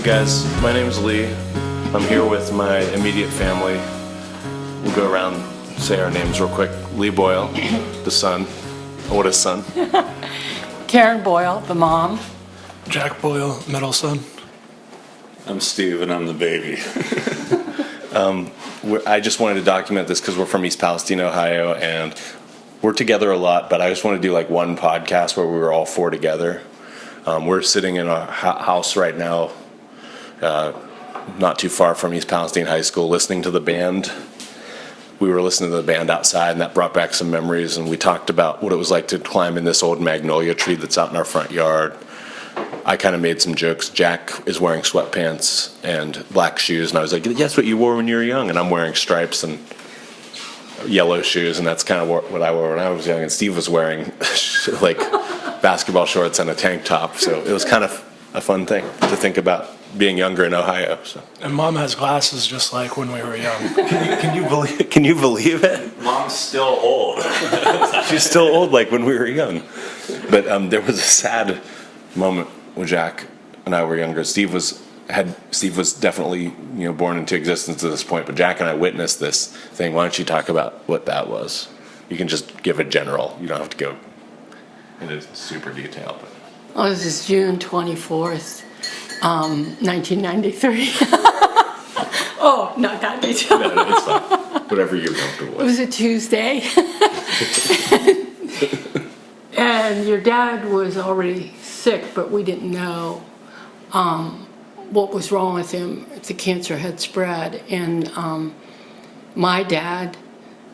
guys, my name's Lee. I'm here with my immediate family. We'll go around and say our names real quick. Lee Boyle, the son. Oldest son. Karen Boyle, the mom. Jack Boyle, middle son. I'm Steve and I'm the baby. I just wanted to document this because we're from East Palestine, Ohio, and we're together a lot, but I just want to do like one podcast where we were all four together. We're sitting in a house right now, not too far from East Palestine High School, listening to the band. We were listening to the band outside, and that brought back some memories, and we talked about what it was like to climb in this old magnolia tree that's out in our front yard. I kind of made some jokes. Jack is wearing sweatpants and black shoes, and I was like, that's what you wore when you were young, and I'm wearing stripes and yellow shoes, and that's kind of what I wore when I was young, and Steve was wearing like basketball shorts and a tank top, so it was kind of a fun thing to think about being younger in Ohio. So. And Mom has glasses just like when we were young. Can you believe it? Mom's still old. She's still old, like when we were young. But there was a sad moment when Jack and I were younger. Steve was definitely born into existence at this point, but Jack and I witnessed this thing. Why don't you talk about what that was? You can just give a general. You don't have to go into super detail. But. Oh, this is June 24th, 1993. Oh, not that detail. No, it's fine. Whatever you're comfortable with. It was a Tuesday. And your dad was already sick, but we didn't know what was wrong with him. The cancer had spread. And my dad,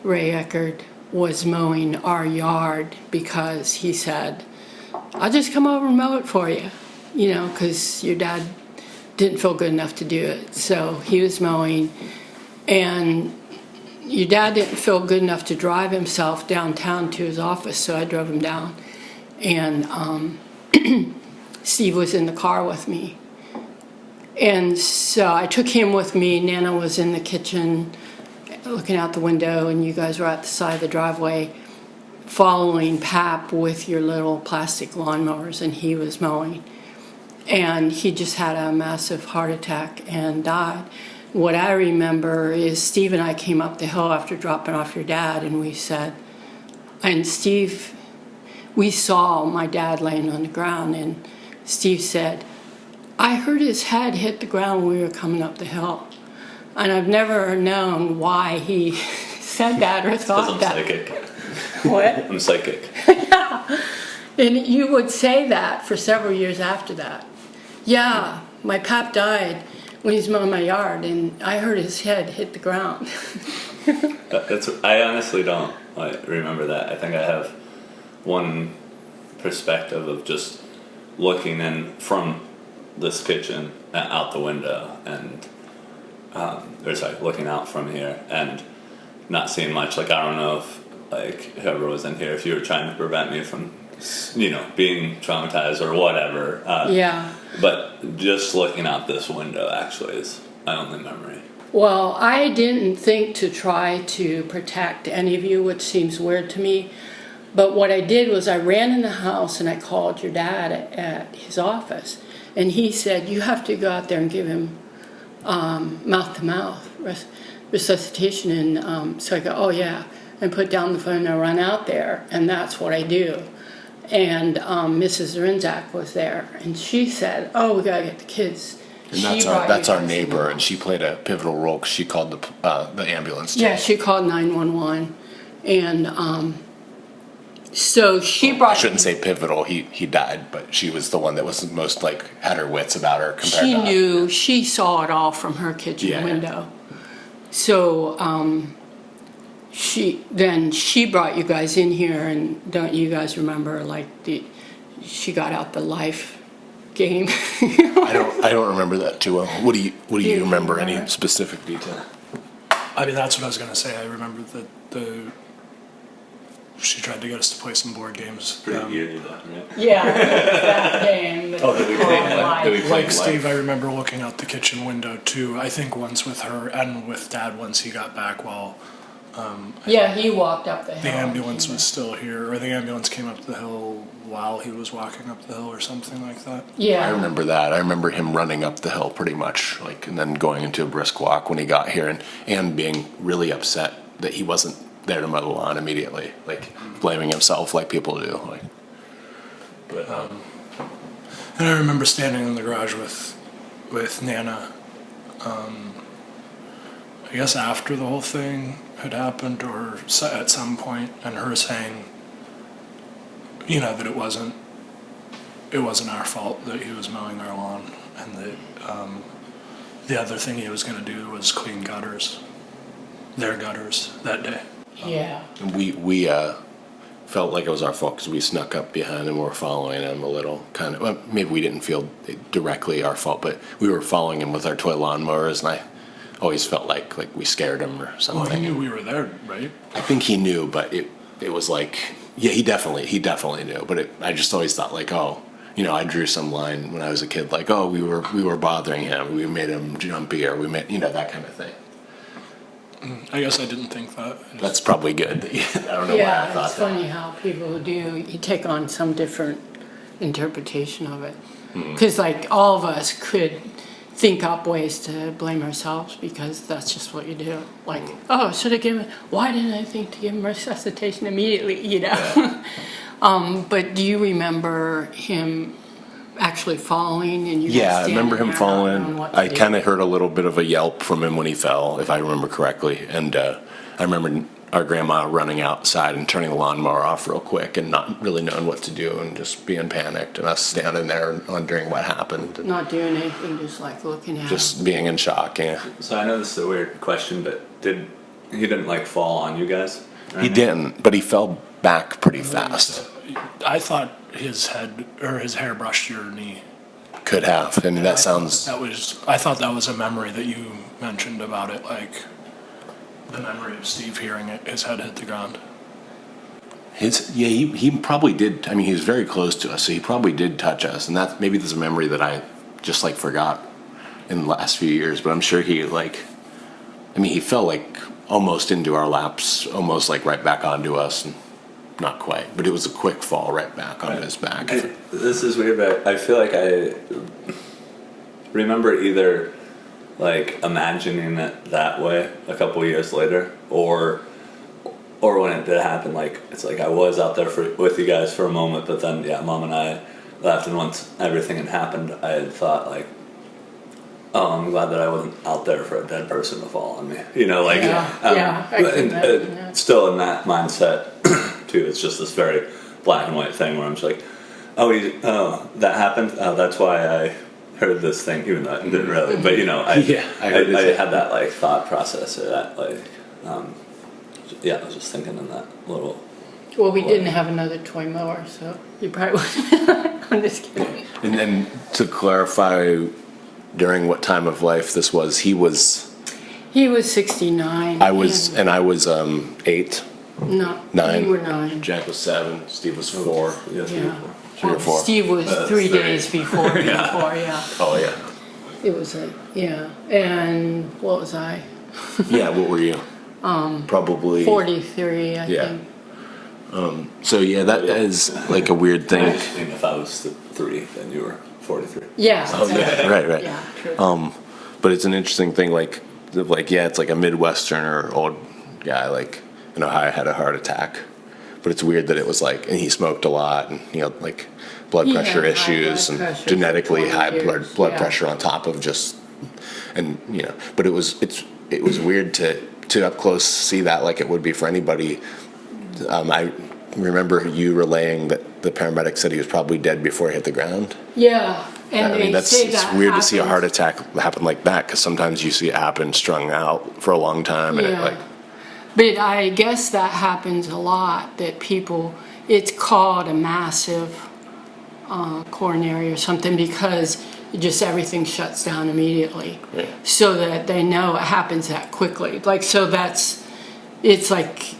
Ray Eckert, was mowing our yard because he said, I'll just come over and mow it for you, because your dad didn't feel good enough to do it. So he was mowing, and your dad didn't feel good enough to drive himself downtown to his office, so I drove him down. And Steve was in the car with me. And so I took him with me. Nana was in the kitchen looking out the window, and you guys were at the side of the driveway following Pap with your little plastic lawnmowers, and he was mowing. And he just had a massive heart attack and died. What I remember is Steve and I came up the hill after dropping off your dad, and we saw my dad laying on the ground, and Steve said, I heard his head hit the ground when we were coming up the hill. And I've never known why he said that or thought that. I'm psychic. What? I'm psychic. Yeah. And you would say that for several years after that. Yeah, my pap died when he was mowing my yard, and I heard his head hit the ground. I honestly don't remember that. I think I have one perspective of just looking in from this kitchen out the window and looking out from here and not seeing much. I don't know if whoever was in here, if you were trying to prevent me from being traumatized or whatever. Yeah. But just looking out this window actually is my only memory. Well, I didn't think to try to protect any of you, which seems weird to me. But what I did was I ran in the house and I called your dad at his office. And he said, you have to go out there and give him mouth-to-mouth resuscitation. And so I go, oh, yeah. And put down the phone and I run out there. And that's what I do. And Mrs. Rinzak was there. And she said, oh, we got to get the kids. And that's our neighbor, and she played a pivotal role because she called the ambulance too. Yeah, she called 911. And so she brought... I shouldn't say pivotal, he died, but she was the one that was most had her wits about her compared she to knew, she saw it all from her kitchen window. So she brought you guys in here, and don't you guys remember she got out the life game? I don't remember that too well. What do you remember? Any specific detail? I mean, that's what I was going to say. I remember that she tried to get us to play some board games. Pretty eerie though, right? Yeah, that game. Oh, did we play Like Steve, I remember looking out the kitchen window too. I think once with her and with Dad once he got back while Yeah, he walked up the hill. The ambulance was still here, or the ambulance came up the hill while he was walking up the hill or something like that. Yeah. I remember that. I remember him running up the hill pretty much, like, and then going into a brisk walk when he got here, and being really upset that he wasn't there to mow the lawn immediately, like blaming himself like people do. Like, but And I remember standing in the garage with Nana. I guess after the whole thing had happened, or at some point, and her saying, that it wasn't our fault that he was mowing our lawn, and that the other thing he was going to do was clean their gutters that day. Yeah. we felt like it was our fault because we snuck up behind him. We were following him a little, kind of. Well, maybe we didn't feel it directly our fault, but we were following him with our toy lawnmowers, and I always felt like we scared him or something. Well, he knew we were there, right? I think he knew, but it was like, yeah, he definitely knew. But I just always thought like, oh, I drew some line when I was a kid, like, oh, we were bothering him, we made him jumpy, or we made that kind of thing. I guess I didn't think that. That's probably good. I don't know why I thought it's that. funny how people you take on some different interpretation of it. Because like all of us could think up ways to blame ourselves because that's just what you do. Like, oh, why didn't I think to give him resuscitation immediately, Yeah. But do you remember him actually falling and you Yeah, I guys remember him standing there not knowing falling. what to I do? kind of heard a little bit of a yelp from him when he fell, if I remember correctly. And I remember our grandma running outside and turning the lawnmower off real quick and not really knowing what to do and just being panicked, and us standing there wondering what happened. And Not doing anything, just like looking at him. just being in shock, yeah. So I know this is a weird question, but he didn't like fall on you guys? He didn't, but he fell back pretty fast. I thought his hair brushed your knee. Could have. I mean, that sounds... I thought that was a memory that you mentioned about it, like the memory of Steve hearing his head hit the ground. He probably did. I mean, he was very close to us, so he probably did touch us, and maybe there's a memory that I just like forgot in the last few years. But I'm sure he he fell like almost into our laps, almost like right back onto us, and not quite. But it was a quick fall right back onto his back. This is weird, but I feel like I remember either like imagining it that way a couple years later, or when it did happen, like it's like I was out there with you guys for a moment, but then Mom and I left, and once everything had happened, I had thought like, oh, I'm glad that I wasn't out there for a dead person to fall on me. I can imagine. Still in that mindset too. It's just this very black and white thing where I'm just like, oh, that happened. Oh, that's why I heard this thing, even though I didn't really. But I had that like thought process, or that like. I was just thinking in that little... Well, we didn't have another toy mower, so you probably wouldn't. I'm just kidding. And then to clarify, during what time of life this was, he was 69. I was 8. No, 9. you were 9. Jack was 7. Steve was 4. Yeah. 3 or 4. Steve was 3 days before. Oh yeah. It was and what was I? Yeah. What were you? Probably 43, I Yeah. think. So that is like a weird thing. And if I was 3, then you were 43. Yeah. Oh yeah, right. Yeah, true. But it's an interesting thing, it's like a Midwesterner old guy, like Ohio had a heart attack, but it's weird that it was like, and he smoked a lot, and like blood He pressure had high issues blood and pressure for genetically 20 high years, blood yeah. pressure on top of just, and but it was weird to up close see that, like it would be for anybody. I remember you relaying that the paramedic said he was probably dead before he hit the ground. Yeah, and It's that weird to see a heart happens. attack happen like that, because sometimes you see it happen strung out for a long time, and Yeah. But I guess that happens a lot, that people, it's called a massive coronary or something, because just everything shuts down immediately. Yeah. So that they know it happens that quickly. Like, so it's like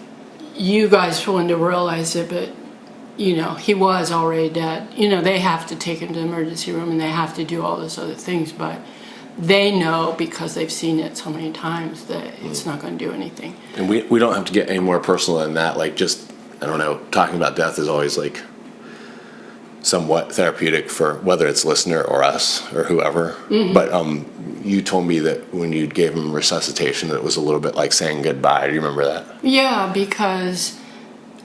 you guys wouldn't have realized it, but he was already dead. They have to take him to the emergency room and they have to do all those other things, but they know because they've seen it so many times that it's not going to do anything. And we don't have to get any more personal than that. Like, just, I don't know, talking about death is always like somewhat therapeutic for whether it's listener or us or whoever. But you told me that when you gave him resuscitation that it was a little bit like saying goodbye. Do you remember that? Yeah, because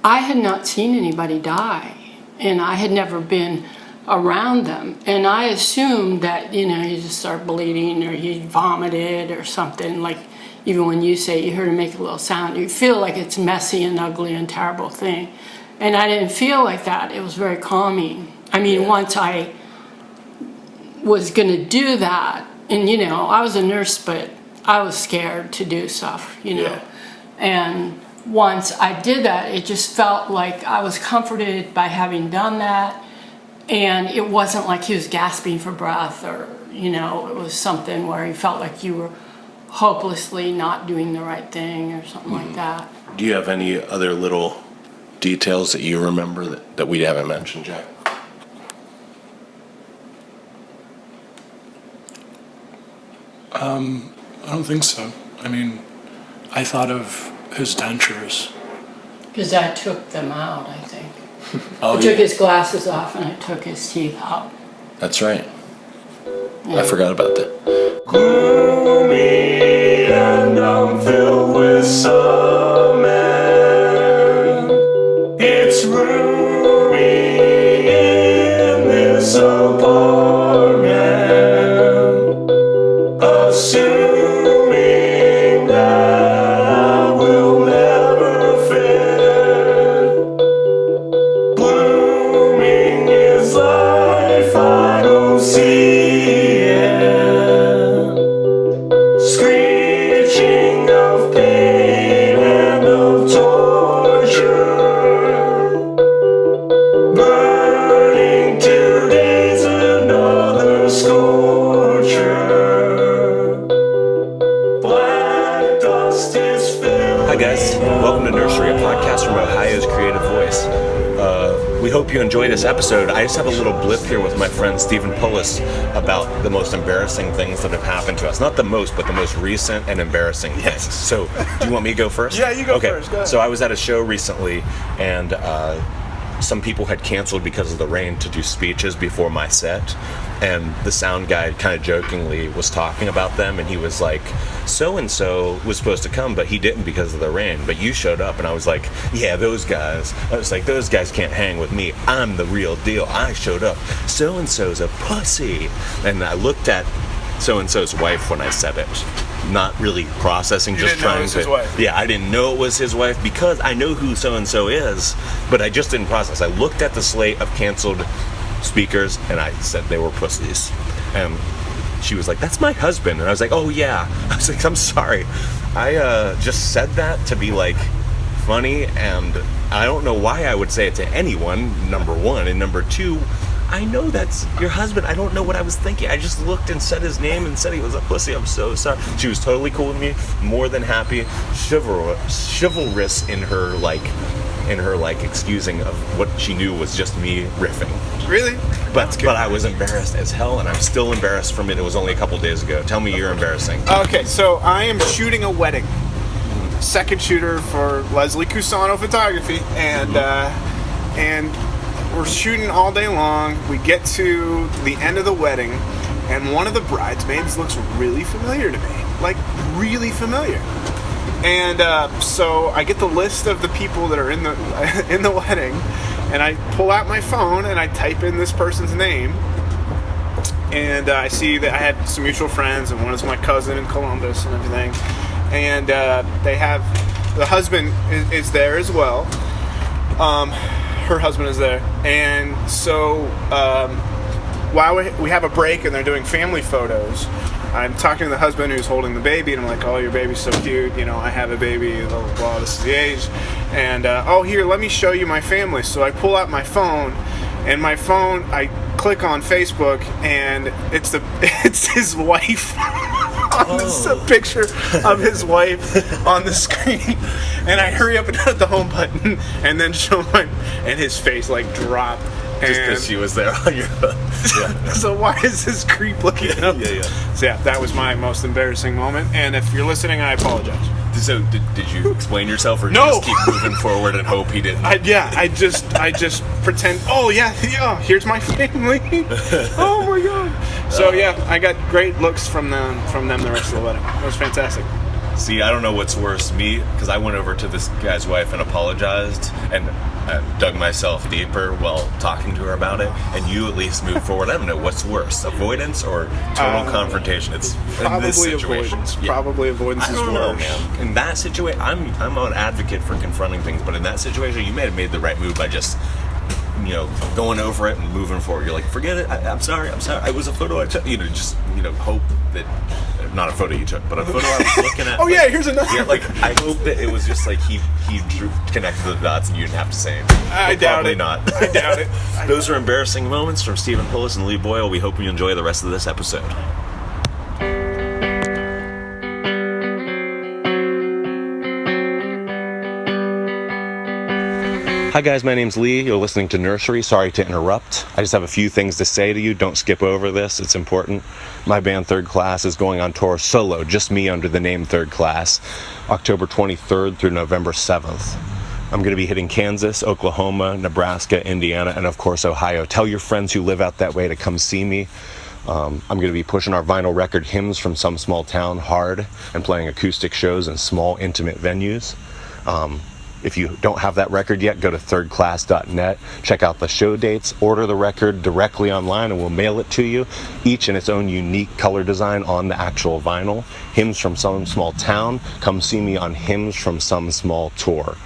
I had not seen anybody die, and I had never been around them, and I assumed that, you know, he just started bleeding or he vomited or something. Like, even when you say you heard him make a little sound, you feel like it's messy and ugly and terrible thing. And I didn't feel like that. It was very calming. I mean, once I was going to do that, and, you know, I was a nurse, but I was scared to do stuff, you know. Yeah. And once I did that, it just felt like I was comforted by having done that. And it wasn't like he was gasping for breath or, you know, it was something where he felt like you were hopelessly not doing the right thing or something like that. Do you have any other little details that you remember that we haven't mentioned, Jack? I don't think so. I mean, I thought of his dentures. Because I took them out, I think. Oh, I took his glasses off and I took his teeth out. That's right. Yeah. I forgot about that. Gloomy and I'm filled with cement. It's roomy in this apartment. Assuming that I will never fit. Blooming is life, I don't see it. Screeching of pain and of torture. Burning today's another scorcher. Black dust is filled. Hi guys, welcome to Nursery, a podcast from Ohio's creative voice. We hope you enjoy this episode. I just have a little blip here with my friend Stephen Pullis about the most embarrassing things that have happened to us. Not the most, but the most recent and embarrassing things. So, do you want me to go first? Yeah, you go first. Go ahead. So I was at a show recently, and some people had canceled because of the rain to do speeches before my set, and the sound guy kind of jokingly was talking about them, and he was like, so-and-so was supposed to come, but he didn't because of the rain, but you showed up. And I was like, yeah, those guys. I was like, those guys can't hang with me. I'm the real deal. I showed up. So-and-so's a pussy. And I looked at so-and-so's wife when I said it, not really processing, just didn't know it trying was to. his wife. Yeah, I didn't know it was his wife because I know who so-and-so is, but I just didn't process. I looked at the slate of canceled speakers and I said they were pussies. And she was like, that's my husband. And I was like, oh yeah. I was like, I'm sorry. I just said that to be like funny, and I don't know why I would say it to anyone, number one. And number two, I know that's your husband. I don't know what I was thinking. I just looked and said his name and said he was a pussy. I'm so sorry. She was totally cool with me, more than happy, chivalrous in her excusing of what she knew was just me riffing. Really? But I was embarrassed as hell, and I'm still embarrassed from it. It was only a couple days ago. Tell me you're embarrassing. Okay, so I am shooting a wedding. Second shooter for Leslie Cusano Photography, and we're shooting all day long. We get to the end of the wedding, and one of the bridesmaids looks really familiar to me, like really familiar. And so I get the list of the people that are in the wedding, and I pull out my phone and I type in this person's name, and I see that I had some mutual friends, and one is my cousin in Columbus and everything. And they have, the husband is there as well. Her husband is there. And so while we have a break and they're doing family photos, I'm talking to the husband who's holding the baby, and I'm like, oh, your baby's so cute, you know, I have a baby, blah, blah, blah, this is the age. And, oh, here, let me show you my family. So I pull out my phone, and my phone, I click on Facebook, and it's his wife. This is a picture of his wife on the screen, and I hurry up and hit the home button, and then show him, and his face like dropped. Just because she was there on your. Yeah. So why is this creep looking up? Yeah. So yeah, that was my most embarrassing moment. And if you're listening, I apologize. So did you explain yourself, or No! did you just keep moving forward and hope he didn't? I just pretend. Oh yeah. Here's my family. Oh my god. So yeah, I got great looks from them the rest of the wedding. It was fantastic. See, I don't know what's worse, me, because I went over to this guy's wife and apologized and dug myself deeper while talking to her about it, and you at least moved forward. I don't know what's worse, avoidance or total confrontation. It's in this situation. Avoidance. Yeah. Probably avoidance I is don't know, worse. man. In that situation, I'm an advocate for confronting things, but in that situation, you may have made the right move by just, going over it and moving forward. You're like, forget it. I'm sorry. It was a photo I took. Just hope that. Not a photo you took, but a photo I was looking at. Oh yeah, here's another. Yeah, I hope that it was just he connected the dots and you didn't have to say anything. I doubt Probably it. not. I doubt it. Those are embarrassing moments from Stephen Pullis and Lee Boyle. We hope you enjoy the rest of this episode. Hi guys, my name's Lee. You're listening to Nursery. Sorry to interrupt. I just have a few things to say to you. Don't skip over this. It's important. My band Third Class is going on tour solo, just me under the name Third Class, October 23rd through November 7th. I'm going to be hitting Kansas, Oklahoma, Nebraska, Indiana, and of course Ohio. Tell your friends who live out that way to come see me. I'm going to be pushing our vinyl record Hymns from Some Small Town hard and playing acoustic shows in small, intimate venues. If you don't have that record yet, go to thirdclass.net, check out the show dates, order the record directly online, and we'll mail it to you, each in its own unique color design on the actual vinyl. Hymns from Some Small Town. Come see me on Hymns from Some Small Tour.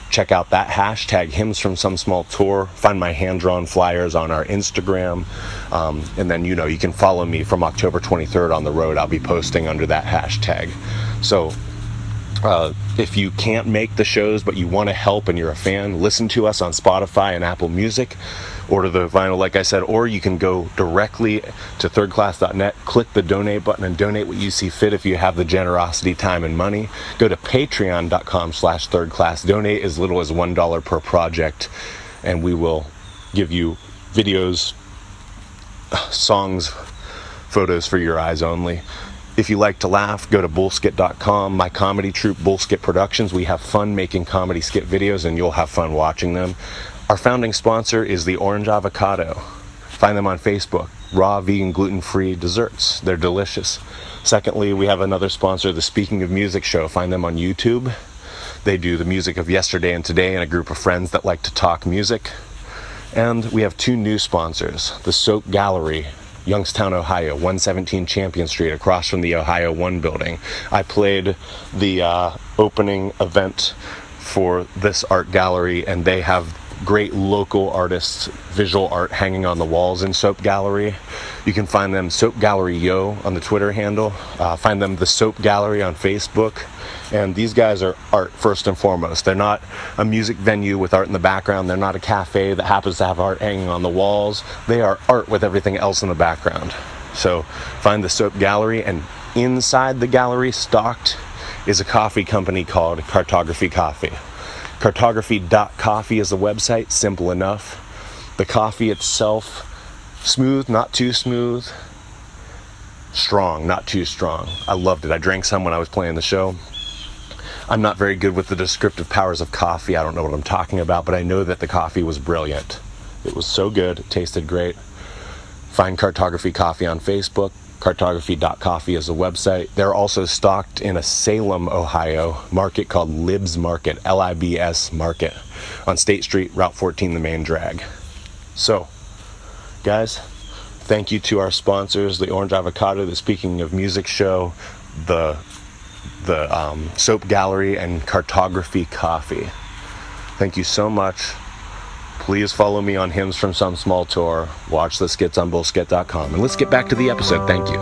Check out that hashtag, Hymns from Some Small Tour. Find my hand-drawn flyers on our Instagram. And then, you can follow me from October 23rd on the road. I'll be posting under that hashtag. So, if you can't make the shows but you want to help and you're a fan, listen to us on Spotify and Apple Music. Order the vinyl, like I said, or you can go directly to thirdclass.net, click the donate button and donate what you see fit if you have the generosity, time, and money. Go to patreon.com/thirdclass. Donate as little as $1 per project, and we will give you videos, songs, photos for your eyes only. If you like to laugh, go to bullskit.com, my comedy troupe, Bullskit Productions. We have fun making comedy skit videos, and you'll have fun watching them. Our founding sponsor is the Orange Avocado. Find them on Facebook. Raw, vegan, gluten-free desserts. They're delicious. Secondly, we have another sponsor, the Speaking of Music Show. Find them on YouTube. They do the music of yesterday and today and a group of friends that like to talk music. And we have two new sponsors, the Soap Gallery, Youngstown, Ohio, 117 Champion Street, across from the Ohio 1 building. I played the opening event for this art gallery, and they have great local artists, visual art hanging on the walls in Soap Gallery. You can find them Soap Gallery Yo on the Twitter handle. Find them the Soap Gallery on Facebook. And these guys are art first and foremost. They're not a music venue with art in the background. They're not a cafe that happens to have art hanging on the walls. They are art with everything else in the background. So find the Soap Gallery, and inside the gallery, stocked, is a coffee company called Cartography Coffee. Cartography.coffee is the website, simple enough. The coffee itself, smooth, not too smooth. Strong, not too strong. I loved it. I drank some when I was playing the show. I'm not very good with the descriptive powers of coffee. I don't know what I'm talking about, but I know that the coffee was brilliant. It was so good. It tasted great. Find Cartography Coffee on Facebook. Cartography.coffee is the website. They're also stocked in a Salem, Ohio market called Libs Market, Libs Market, on State Street, Route 14, the main drag. So, guys, thank you to our sponsors, the Orange Avocado, the Speaking of Music Show, the Soap Gallery, and Cartography Coffee. Thank you so much. Please follow me on Hymns from Some Small Tour. Watch the skits on bullskit.com. And let's get back to the episode. Thank you.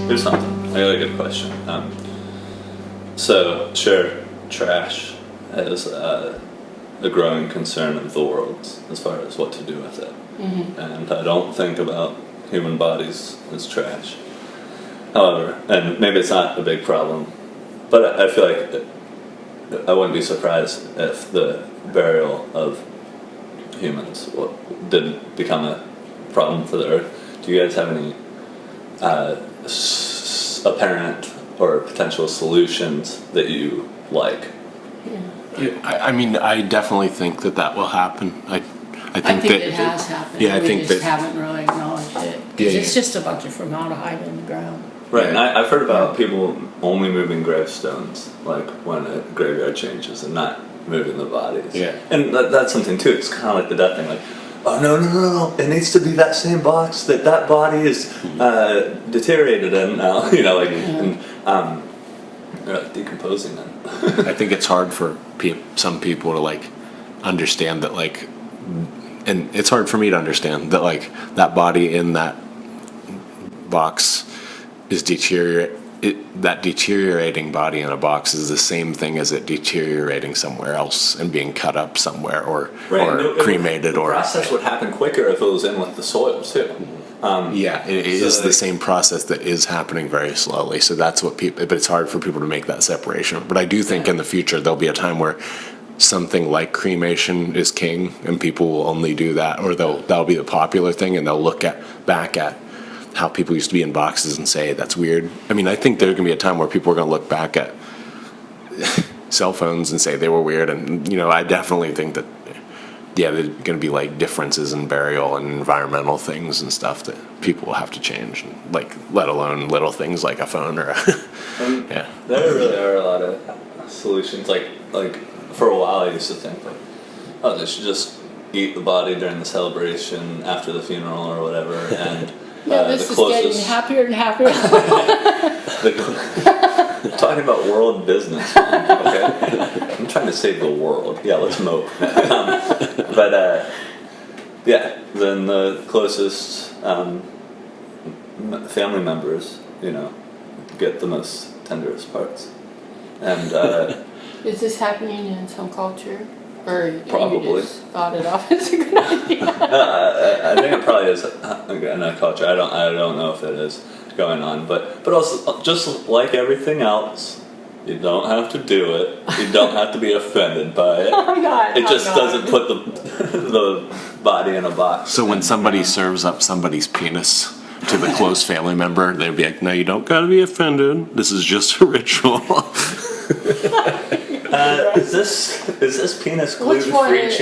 Here's something. I got a good question. So, sure, trash is a growing concern of the world as far as what to do with it. Mm-hmm. And I don't think about human bodies as trash. However, and maybe it's not a big problem, but I feel like I wouldn't be surprised if the burial of humans didn't become a problem for the Earth. Do you guys have any apparent or potential solutions that you like? I mean, I definitely think that will happen. I think that it has happened. Yeah, I we think just that haven't really acknowledged it. 'Cause Yeah, it's yeah. just a bunch of formaldehyde in the ground. Right, and I've heard about people only moving gravestones, like when a graveyard changes, and not moving the bodies. Yeah. And that's something too. It's kind of like the death thing. Like, oh no! It needs to be that same box that body is deteriorated in now. You know, like and, they're like decomposing then. I think it's hard for some people to like understand that, like, and it's hard for me to understand that, like, that body in that box is that deteriorating body in a box is the same thing as it deteriorating somewhere else and being cut up somewhere or cremated the or process would happen quicker if it was in with the soil too. it is the same process that is happening very slowly. So that's what but it's hard for people to make that separation. But I do think in the future there'll be a time where something like cremation is king and people will only do that, or that'll be the popular thing, and they'll look back at how people used to be in boxes and say that's weird. I mean, I think there's gonna be a time where people are gonna look back at cell phones and say they were weird, and I definitely think that there's gonna be like differences in burial and environmental things and stuff that people will have to change, like let alone little things like a phone or yeah. There really are a lot of solutions. Like for a while I used to think like, oh, they should just eat the body during the celebration after the funeral or whatever, and This is getting happier and happier. Talking about world business, okay? I'm trying to save the world. Yeah, let's mope. Then the closest family members, get the most tenderest parts. And Is this happening in some culture? Or probably. you just thought it off as a good idea? I think it probably is in a culture. I don't know if it is going on, but also just like everything else, you don't have to do it. You don't have to be offended by it. I'm not. It just doesn't put the body in a box. So when somebody serves up somebody's penis to the close family member, they'd be like, "No, you don't got to be offended. This is just a ritual." Is this penis Which one gluten-free is-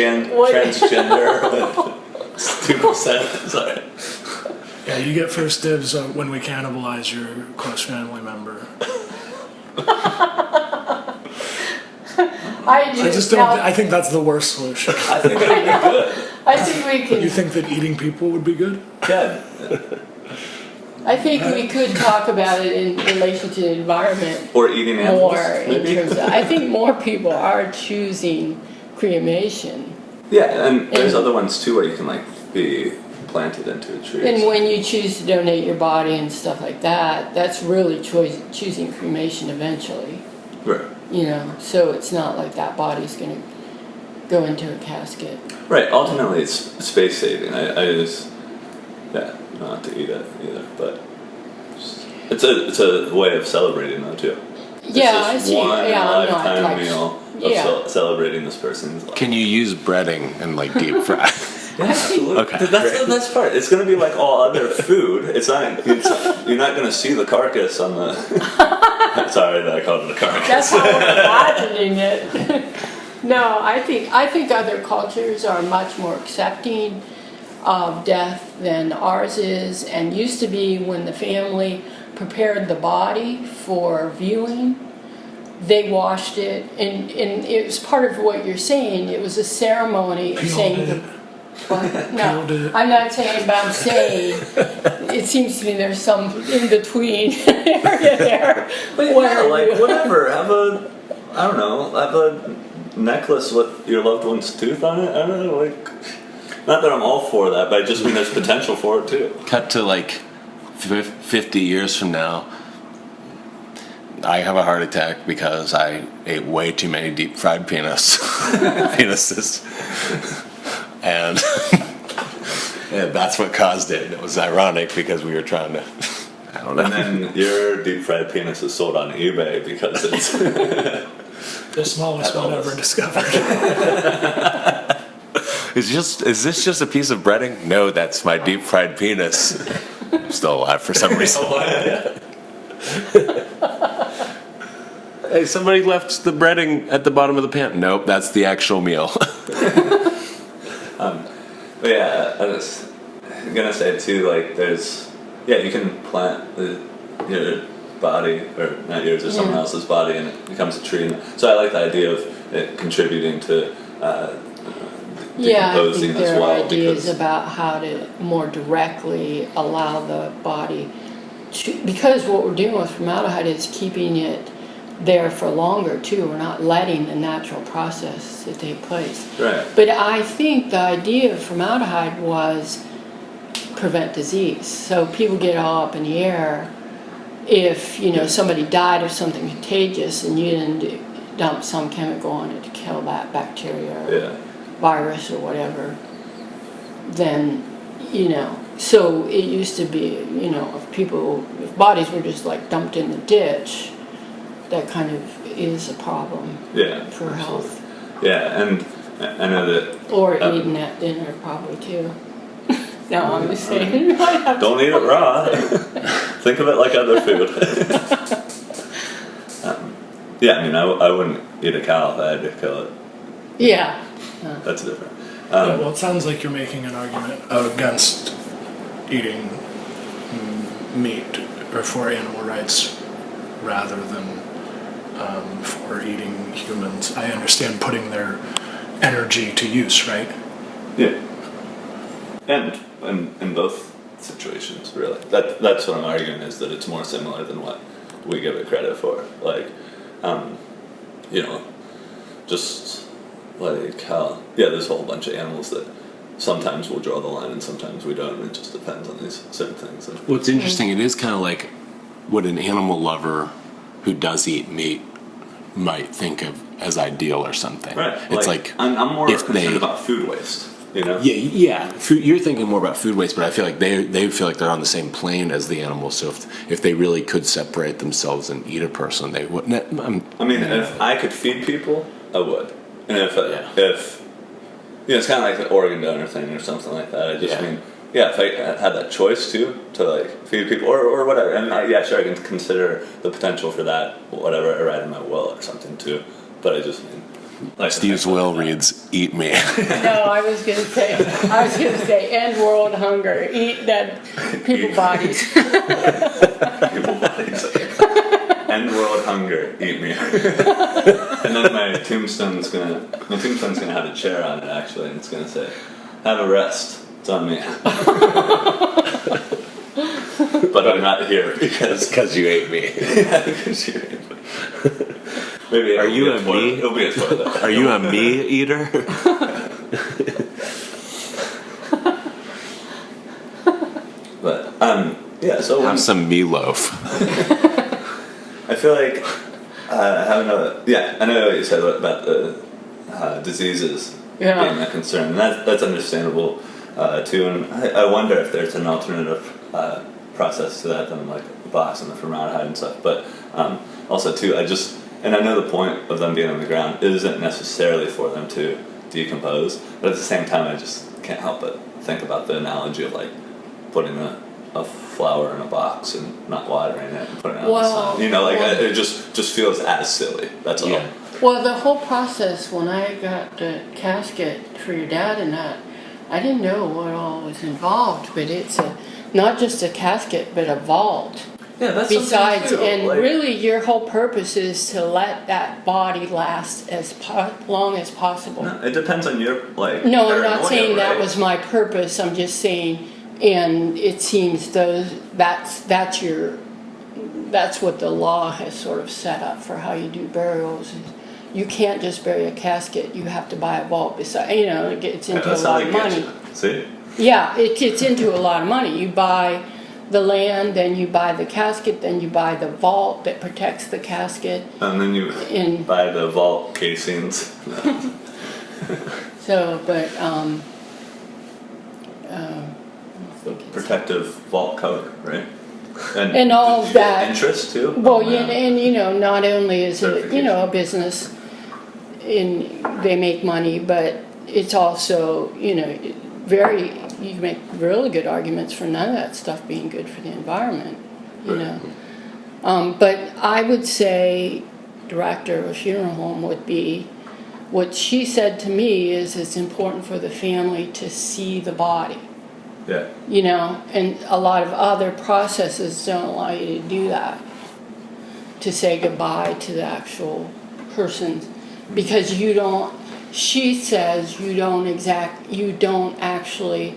transgender? 2%. Sorry. Yeah, you get first dibs when we cannibalize your close family member. I think that's the worst solution. I think it would be good. I think we could. You think that eating people would be good? Yeah. I think we could talk about it in relation to the environment Or eating animals. more in maybe. terms of. I think more people are choosing cremation. Yeah, and there's other ones too where you can be planted into a tree. And when you choose to donate your body and stuff like that, that's really choosing cremation eventually. Right. So it's not like that body's going to go into a casket. Right. Ultimately, it's space saving. I just not to eat it either, but it's a way of celebrating though too. Yeah, I it's see. One Yeah, I'm not lifetime meal of celebrating this person's life. Can you use breading and like deep fry? Yeah, absolutely. Okay, That's the best part. It's going to be like all other food. You're not going to see the carcass on the. Sorry that I called it a carcass. That's how I'm imagining it. No, I think other cultures are much more accepting of death than ours is, and used to be when the family prepared the body for viewing, they washed it, and it was part of what you're saying. It was a ceremony of saying. What? No, I'm not saying, but I'm saying it seems to me there's some in between area there. Whatever. Have a necklace with your loved one's tooth on it. I don't know, not that I'm all for that, but I just mean there's potential for it too. Cut to 50 years from now, I have a heart attack because I ate way too many deep fried penises. And that's what caused it. It was ironic because we were trying to I don't know. And then your deep fried penis is sold on eBay because it's The smallest one ever discovered. Is this just a piece of breading? No, that's my deep fried penis. I'm still alive for some reason. Hey, somebody left the breading at the bottom of the pan. Nope, that's the actual meal. But yeah, I was gonna say too, like you can plant your body, or not yours, or someone else's body, and it becomes a tree. And so I like the idea of it contributing to Yeah, I decomposing think as there are well. ideas Because about how to more directly allow the body to, because what we're doing with formaldehyde is keeping it there for longer too. We're not letting the natural process to take place. right, But I think the idea of formaldehyde was prevent disease. So people get all up in the air if, somebody died of something contagious and you didn't dump some chemical on it to kill that bacteria or virus or whatever, then, so it used to be, if bodies were just like dumped in the ditch, that kind of is a problem for health. Yeah, and I know that. Or eating at dinner probably too. No, I'm just saying. Don't eat it raw. Think of it like other food. I wouldn't eat a cow if I had to kill it. Yeah. That's different. Yeah, well, it sounds like you're making an argument against eating meat or for animal rights rather than for eating humans. I understand putting their energy to use, right? Yeah. And in both situations, really. That's what I'm arguing, is that it's more similar than what we give it credit for. Like, just like how, there's a whole bunch of animals that sometimes we'll draw the line and sometimes we don't. It just depends on these certain things. And What's interesting, it is kind of like what an animal lover who does eat meat might think of as ideal or something. right. It's like I'm more if concerned they- about food waste. Yeah. You're thinking more about food waste, but I feel like they feel like they're on the same plane as the animals. So if they really could separate themselves and eat a person, they wouldn't. If I could feed people, I would. And if it's kind of like the organ donor thing or something like that. I just mean, if I had that choice too, to like feed people or whatever, and I can consider the potential for that, whatever, right in my will or something too. But I just mean, like Steve's will reads, "Eat me." No, I was gonna say, end world hunger, eat dead people bodies. people bodies. End world hunger, eat me. And then my tombstone's gonna have a chair on it actually, and it's gonna say, "Have a rest. It's on me." But I'm not here because you ate me. because you ate me. Maybe Are you a toilet. me? It'll be a toilet. Are you a me eater? But so Have some meatloaf. I feel like I know what you said about the diseases being a concern, and that's understandable too. And I wonder if there's an alternative process to that than like the box and the formaldehyde and stuff. But also too, I know the point of them being on the ground isn't necessarily for them to decompose, but at the same time, I just can't help but think about the analogy of like putting a flower in a box and not watering it and putting it out in the sun. It just feels as silly. That's all. Yeah. Well, the whole process, when I got the casket for your dad and that, I didn't know what all was involved, but it's not just a casket, but a vault. Yeah, that's Besides, something too, and like, really your whole purpose is to let that body last as long as possible. no, it depends on your like. No, I'm not paranoia, saying that right? was my purpose, I'm just saying, and it seems that's what the law has sort of set up for how you do burials. You can't just bury a casket, you have to buy a vault beside, it gets into a That's how lot they of get money. you. See? Yeah, it gets into a lot of money. You buy the land, then you buy the casket, then you buy the vault that protects the casket. And then you buy the vault casings. So, but, The protective vault cover, right? And all of that. Interest too. Well, Oh, yeah, man. and not only is it, a business, they make money, but it's also, you make really good arguments for none of that stuff being good for the environment, But I would say director of a funeral home would be, what she said to me is it's important for the family to see the body. Yeah. And a lot of other processes don't allow you to do that, to say goodbye to the actual person, because she says you don't actually,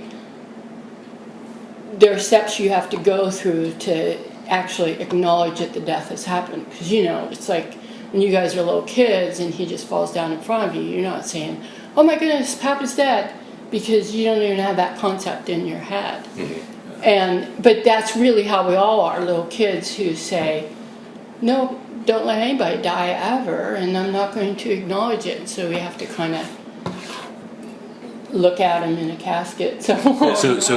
there are steps you have to go through to actually acknowledge that the death has happened. Because, it's like when you guys are little kids and he just falls down in front of you, you're not saying, oh my goodness, Papa's dead, because you don't even have that concept in your head. Mm-hmm. But that's really how we all are, little kids who say, no, don't let anybody die ever, and I'm not going to acknowledge it. So we have to kind of look at them in a casket. So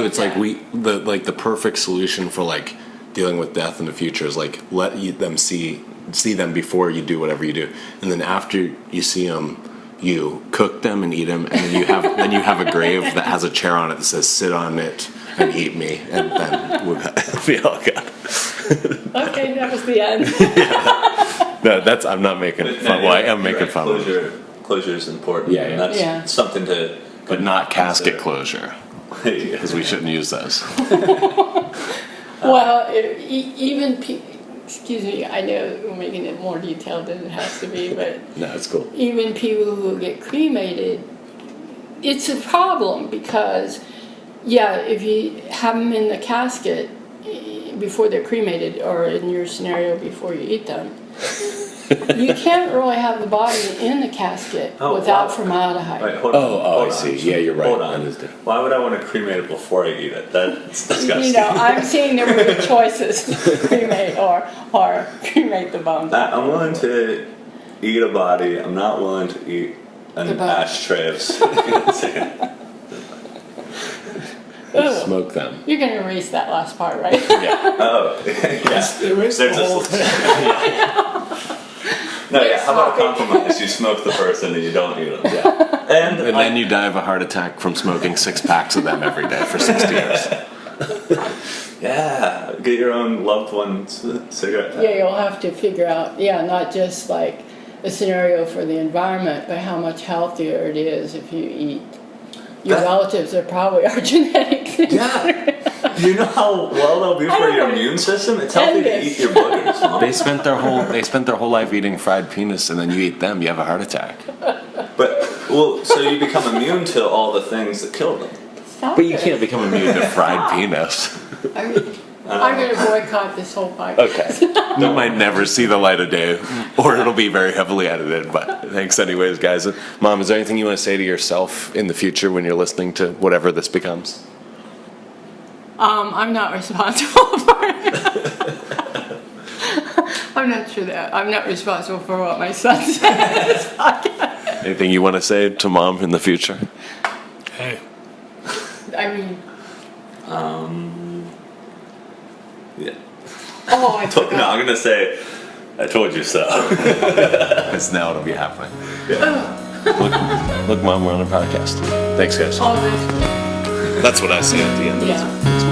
it's like the perfect solution for like dealing with death in the future is like them see them before you do whatever you do, and then after you see them, you cook them and eat them, and then you have a grave that has a chair on it that says "Sit on it and eat me," and then we'll be all good. Okay, that was the end. No, I'm not making fun. Well, I am making fun of it. Closure is important. Yeah, and that's something to. But not casket closure, because we shouldn't use those. Well, excuse me, I know we're making it more detailed than it has to be, but No, it's cool. even people who get cremated, it's a problem because, if you have them in the casket before they're cremated, or in your scenario before you eat them, you can't really have the body in the casket without formaldehyde. Right, hold on. I see. Yeah, you're right. Hold on. Why would I want to cremate it before I eat it? That's disgusting. I'm saying there were the choices: cremate or cremate the bones. I'm willing to eat a body. I'm not willing to eat an ashtray of Smoke them. You're going to erase that last part, right? Yeah. Oh, yeah. Erase the whole thing. No, yeah. How about a compromise? You smoke the person and you don't eat them. Yeah. And then you die of a heart attack from smoking 6 packs of them every day for 60 years. Yeah, get your own loved one's cigarette pack. Yeah, you'll have to figure out, not just like a scenario for the environment, but how much healthier it is if you eat. Your relatives are probably our genetics. Yeah. Do you know how well they'll be for your immune system? It's healthy to eat your boogers, Mom. They spent their whole life eating fried penis, and then you eat them, you have a heart attack. So you become immune to all the things that kill them. But you can't become immune to fried penis. I'm going to boycott this whole podcast. Okay. That might never see the light of day, or it'll be very heavily edited, but thanks anyways, guys. Mom, is there anything you want to say to yourself in the future when you're listening to whatever this becomes? I'm not responsible for it. I'm not sure that. I'm not responsible for what my son said in this podcast. Anything you want to say to Mom in the future? Hey. I mean... Yeah. Oh, I forgot. No, I'm going to say, I told you so. Because now it'll be happening. Yeah. Look, Mom, we're on a podcast. Thanks, guys. Oh, this. That's what I say at the end of Yeah. this.